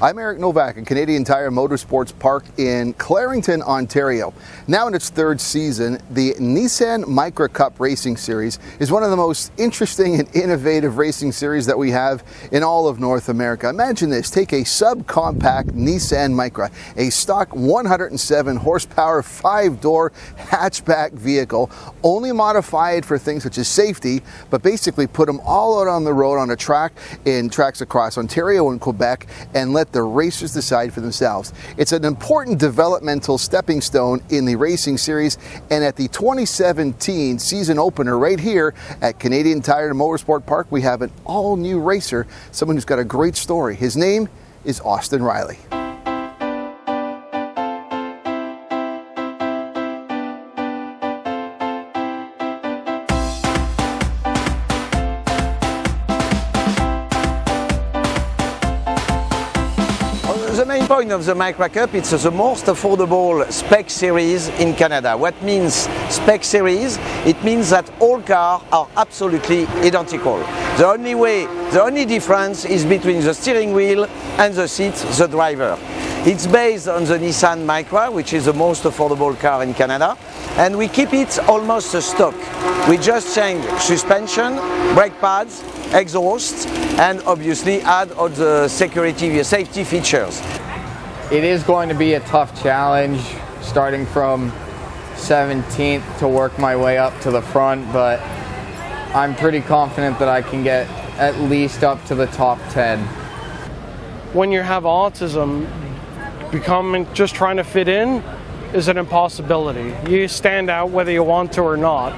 I'm Eric Novak at Canadian Tire Motorsports Park in Clarington, Ontario. Now in its third season, the Nissan Micra Cup Racing Series is one of the most interesting and innovative racing series that we have in all of North America. Imagine this, take a subcompact Nissan Micra, a stock 107 horsepower, 5-door hatchback vehicle, only modified for things such as safety, but basically put them all out on the road on a track in tracks across Ontario and Quebec and let the racers decide for themselves. It's an important developmental stepping stone in the racing series, and at the 2017 season opener right here at Canadian Tire Motorsport Park, we have an all-new racer, someone who's got a great story. His name is Austin Riley. The main point of the Micra Cup, it's the most affordable Spec Series in Canada. What means Spec Series? It means that all cars are absolutely identical. The only difference is between the steering wheel and the seat, the driver. It's based on the Nissan Micra, which is the most affordable car in Canada, and we keep it almost stock. We just change suspension, brake pads, exhaust, and obviously add all the safety features. It is going to be a tough challenge, starting from 17th to work my way up to the front, but I'm pretty confident that I can get at least up to the top 10. When you have autism, just trying to fit in is an impossibility. You stand out whether you want to or not.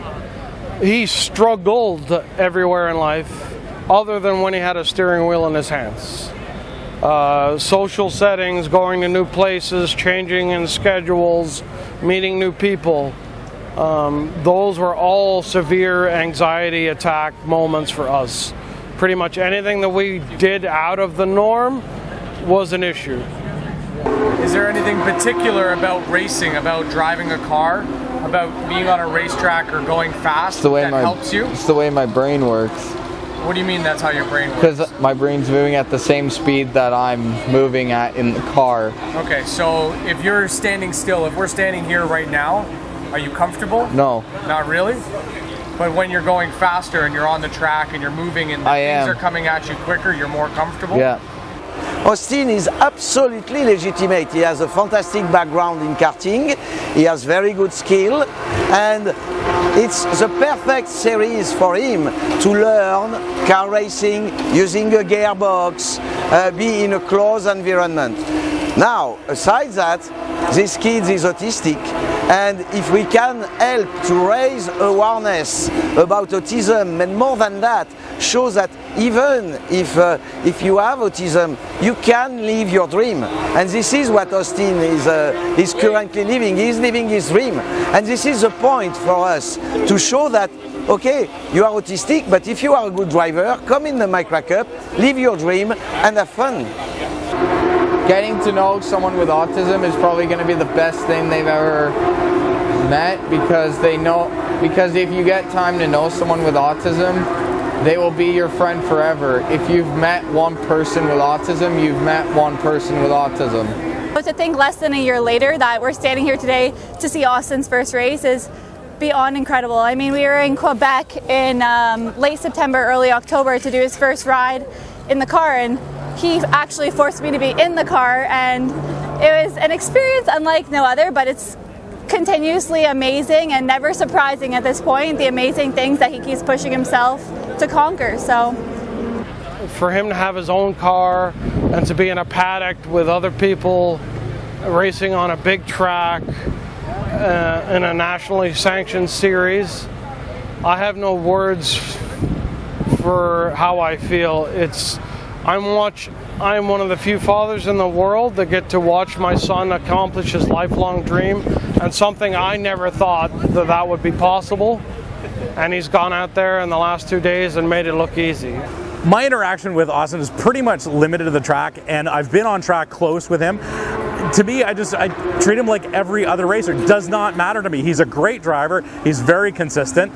He struggled everywhere in life other than when he had a steering wheel in his hands. Social settings, going to new places, changing in schedules, meeting new people. Those were all severe anxiety attack moments for us. Pretty much anything that we did out of the norm was an issue. Is there anything particular about racing, about driving a car, about being on a racetrack or going fast that helps you? It's the way my brain works. What do you mean that's how your brain works? Because my brain's moving at the same speed that I'm moving at in the car. Okay, so if you're standing still, if we're standing here right now, are you comfortable? No. Not really? But when you're going faster and you're on the track and you're moving and things are coming at you quicker, you're more comfortable? Yeah. Austin is absolutely legitimate. He has a fantastic background in karting, he has very good skill, and it's the perfect series for him to learn car racing using a gearbox, be in a closed environment. Now, aside that, this kid is autistic, and if we can help to raise awareness about autism, and more than that, show that even if you have autism, you can live your dream. And this is what Austin is currently living. He's living his dream. And this is the point for us, to show that, okay, you are autistic, but if you are a good driver, come in the Micra Cup, live your dream, and have fun. Getting to know someone with autism is probably going to be the best thing they've ever met, because if you get time to know someone with autism, they will be your friend forever. If you've met one person with autism, you've met one person with autism. But to think less than a year later that we're standing here today to see Austin's first race is beyond incredible. I mean, we were in Quebec in late September, early October to do his first ride in the car, and he actually forced me to be in the car, and it was an experience unlike no other, but it's continuously amazing and never surprising at this point, the amazing things that he keeps pushing himself to conquer. So for him to have his own car and to be in a paddock with other people racing on a big track in a nationally sanctioned series, I have no words for how I feel. I'm one of the few fathers in the world that get to watch my son accomplish his lifelong dream, and something I never thought that would be possible. And he's gone out there in the last 2 days and made it look easy. My interaction with Austin is pretty much limited to the track, and I've been on track close with him. To me, I treat him like every other racer. It does not matter to me. He's a great driver. He's very consistent.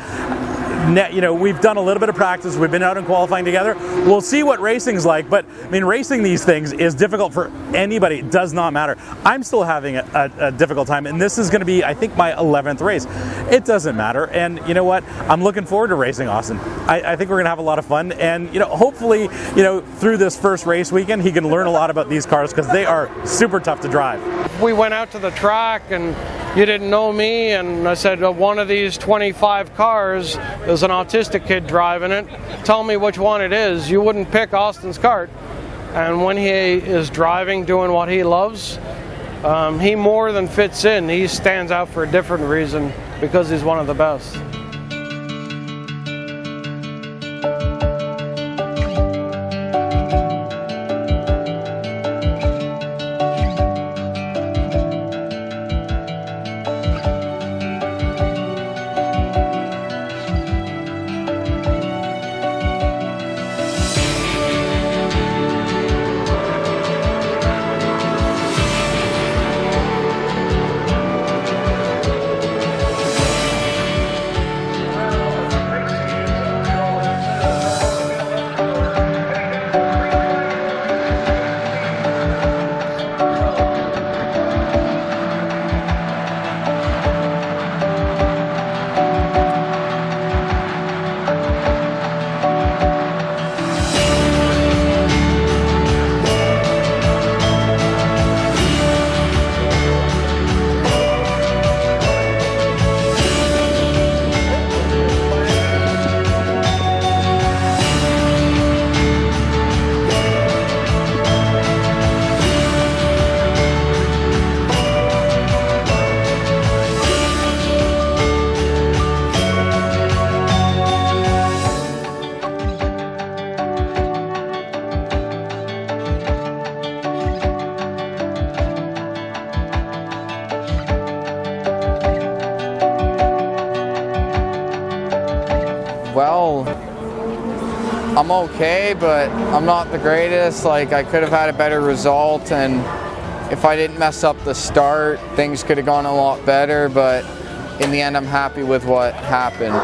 we've done a little bit of practice. We've been out and qualifying together. We'll see what racing's like. But I mean, racing these things is difficult for anybody. It does not matter. I'm still having a difficult time, and this is going to be, I think, my 11th race. It doesn't matter. And you know what? I'm looking forward to racing Austin. I think we're going to have a lot of fun. And hopefully, through this first race weekend, he can learn a lot about these cars because they are super tough to drive. We went out to the track and you didn't know me, and I said, one of these 25 cars, there's an autistic kid driving it. Tell me which one it is. You wouldn't pick Austin's kart. And when he is driving, doing what he loves, he more than fits in. He stands out for a different reason because he's one of the best. Well, I'm okay, but I'm not the greatest. Like, I could have had a better result, and if I didn't mess up the start, things could have gone a lot better, but in the end, I'm happy with what happened.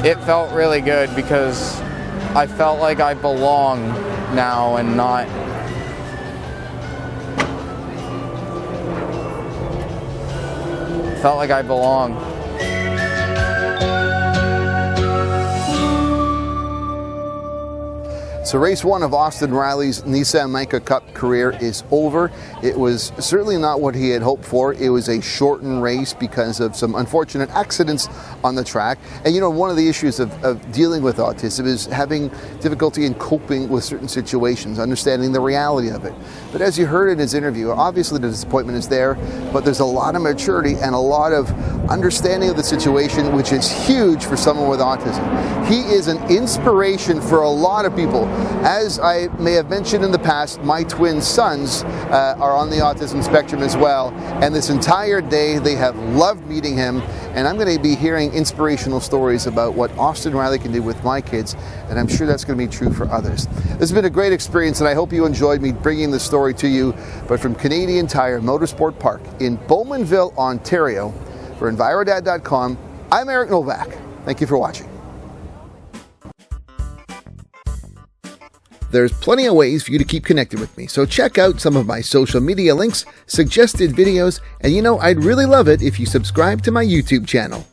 It felt really good because I felt like I belong now and not... Felt like I belong. So race one of Austin Riley's Nissan Micra Cup career is over. It was certainly not what he had hoped for. It was a shortened race because of some unfortunate accidents on the track. And one of the issues of dealing with autism is having difficulty in coping with certain situations, understanding the reality of it. But as you heard in his interview, obviously the disappointment is there, but there's a lot of maturity and a lot of understanding of the situation, which is huge for someone with autism. He is an inspiration for a lot of people. As I may have mentioned in the past, my twin sons are on the autism spectrum as well, and this entire day they have loved meeting him, and I'm going to be hearing inspirational stories about what Austin Riley can do with my kids, and I'm sure that's going to be true for others. This has been a great experience, and I hope you enjoyed me bringing the story to you. But from Canadian Tire Motorsport Park in Bowmanville, Ontario, for EnviroDad.com, I'm Eric Novak. Thank you for watching. There's plenty of ways for you to keep connected with me, so check out some of my social media links, suggested videos, and I'd really love it if you subscribe to my YouTube channel.